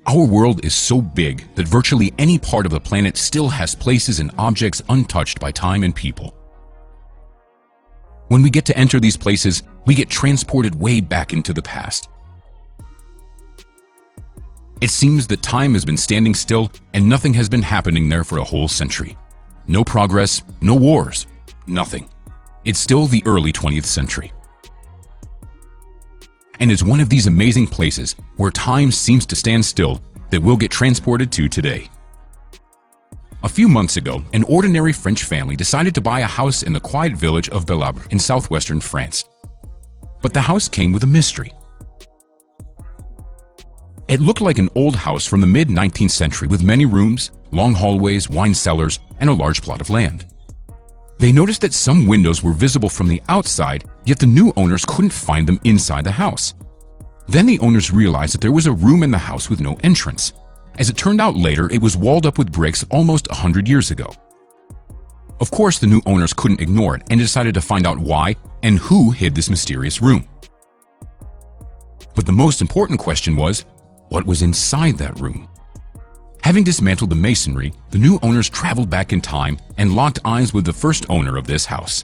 Our world is so big that virtually any part of the planet still has places and objects untouched by time and people. When we get to enter these places, we get transported way back into the past. It seems that time has been standing still and nothing has been happening there for a whole century. No progress, no wars, nothing. It's still the early 20th century. And it's one of these amazing places where time seems to stand still that we'll get transported to today. A few months ago, an ordinary French family decided to buy a house in the quiet village of Belabre in southwestern France. But the house came with a mystery. It looked like an old house from the mid-19th century with many rooms, long hallways, wine cellars, and a large plot of land. They noticed that some windows were visible from the outside, yet the new owners couldn't find them inside the house. Then the owners realized that there was a room in the house with no entrance. As it turned out later, it was walled up with bricks almost 100 years ago. Of course, the new owners couldn't ignore it and decided to find out why and who hid this mysterious room. But the most important question was, what was inside that room? Having dismantled the masonry, the new owners traveled back in time and locked eyes with the first owner of this house.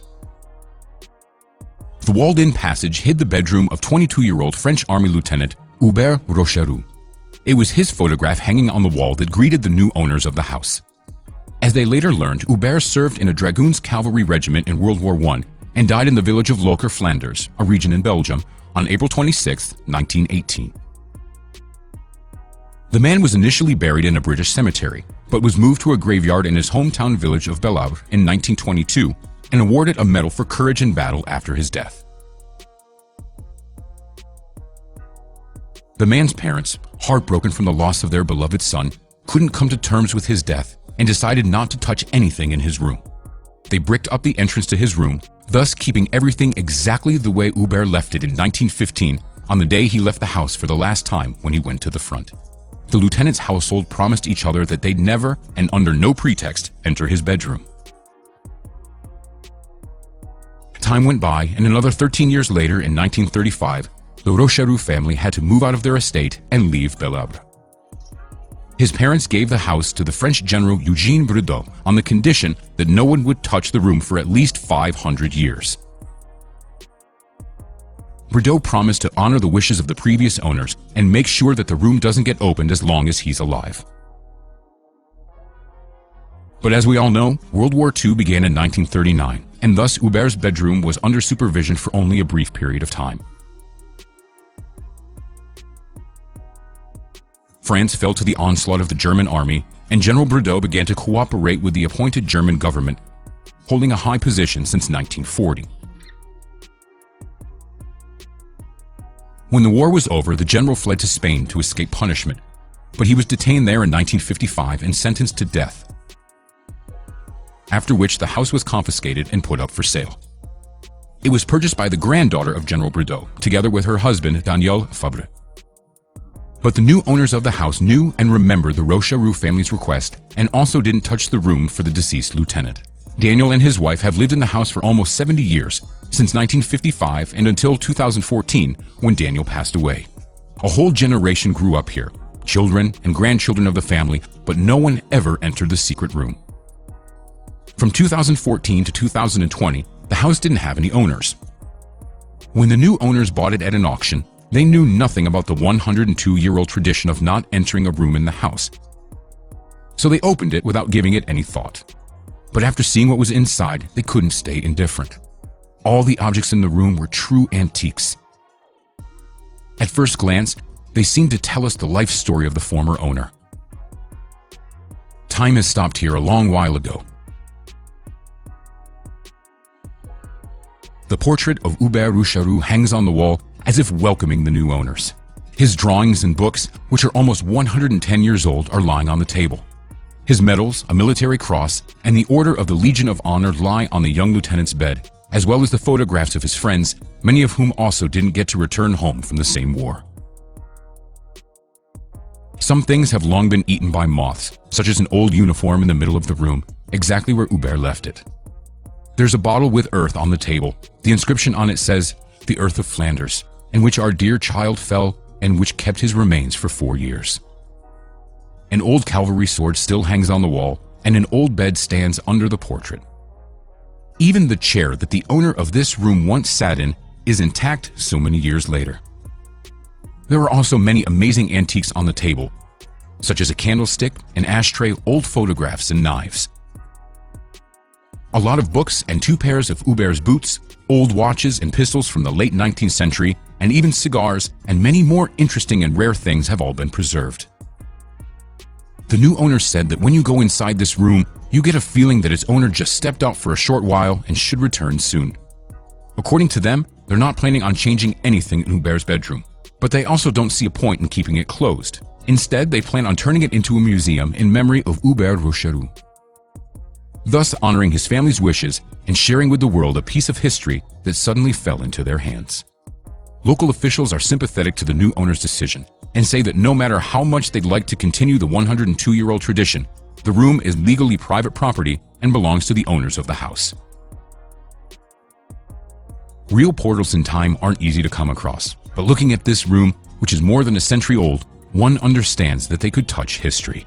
The walled-in passage hid the bedroom of 22-year-old French Army Lieutenant Hubert Rocheroux. It was his photograph hanging on the wall that greeted the new owners of the house. As they later learned, Hubert served in a dragoons cavalry regiment in World War I and died in the village of Locher, Flanders, a region in Belgium, on April 26, 1918. The man was initially buried in a British cemetery, but was moved to a graveyard in his hometown village of Belabre in 1922 and awarded a medal for courage in battle after his death. The man's parents, heartbroken from the loss of their beloved son, couldn't come to terms with his death and decided not to touch anything in his room. They bricked up the entrance to his room, thus keeping everything exactly the way Hubert left it in 1915 on the day he left the house for the last time when he went to the front. The lieutenant's household promised each other that they'd never, and under no pretext, enter his bedroom. Time went by, and another 13 years later, in 1935, the Rocheroux family had to move out of their estate and leave Belabre. His parents gave the house to the French general Eugène Brideau on the condition that no one would touch the room for at least 500 years. Brideau promised to honor the wishes of the previous owners and make sure that the room doesn't get opened as long as he's alive. But as we all know, World War II began in 1939, and thus Hubert's bedroom was under supervision for only a brief period of time. France fell to the onslaught of the German army, and General Brideau began to cooperate with the appointed German government, holding a high position since 1940. When the war was over, the general fled to Spain to escape punishment, but he was detained there in 1955 and sentenced to death, after which the house was confiscated and put up for sale. It was purchased by the granddaughter of General Brideau, together with her husband, Daniel Fabre. But the new owners of the house knew and remembered the Rocheroux family's request and also didn't touch the room for the deceased lieutenant. Daniel and his wife have lived in the house for almost 70 years, since 1955 and until 2014, when Daniel passed away. A whole generation grew up here, children and grandchildren of the family, but no one ever entered the secret room. From 2014 to 2020, the house didn't have any owners. When the new owners bought it at an auction, they knew nothing about the 102-year-old tradition of not entering a room in the house. So they opened it without giving it any thought. But after seeing what was inside, they couldn't stay indifferent. All the objects in the room were true antiques. At first glance, they seemed to tell us the life story of the former owner. Time has stopped here a long while ago. The portrait of Hubert Rocheroux hangs on the wall as if welcoming the new owners. His drawings and books, which are almost 110 years old, are lying on the table. His medals, a military cross, and the Order of the Legion of Honor lie on the young lieutenant's bed, as well as the photographs of his friends, many of whom also didn't get to return home from the same war. Some things have long been eaten by moths, such as an old uniform in the middle of the room, exactly where Hubert left it. There's a bottle with earth on the table. The inscription on it says, "The earth of Flanders, in which our dear child fell and which kept his remains for 4 years." An old cavalry sword still hangs on the wall, and an old bed stands under the portrait. Even the chair that the owner of this room once sat in is intact so many years later. There are also many amazing antiques on the table, such as a candlestick, an ashtray, old photographs, and knives. A lot of books and 2 pairs of Hubert's boots, old watches and pistols from the late 19th century, and even cigars and many more interesting and rare things have all been preserved. The new owner said that when you go inside this room, you get a feeling that its owner just stepped out for a short while and should return soon. According to them, they're not planning on changing anything in Hubert's bedroom, but they also don't see a point in keeping it closed. Instead, they plan on turning it into a museum in memory of Hubert Rochereau, thus honoring his family's wishes and sharing with the world a piece of history that suddenly fell into their hands. Local officials are sympathetic to the new owner's decision and say that no matter how much they'd like to continue the 102-year-old tradition, the room is legally private property and belongs to the owners of the house. Real portals in time aren't easy to come across, but looking at this room, which is more than a century old, one understands that they could touch history.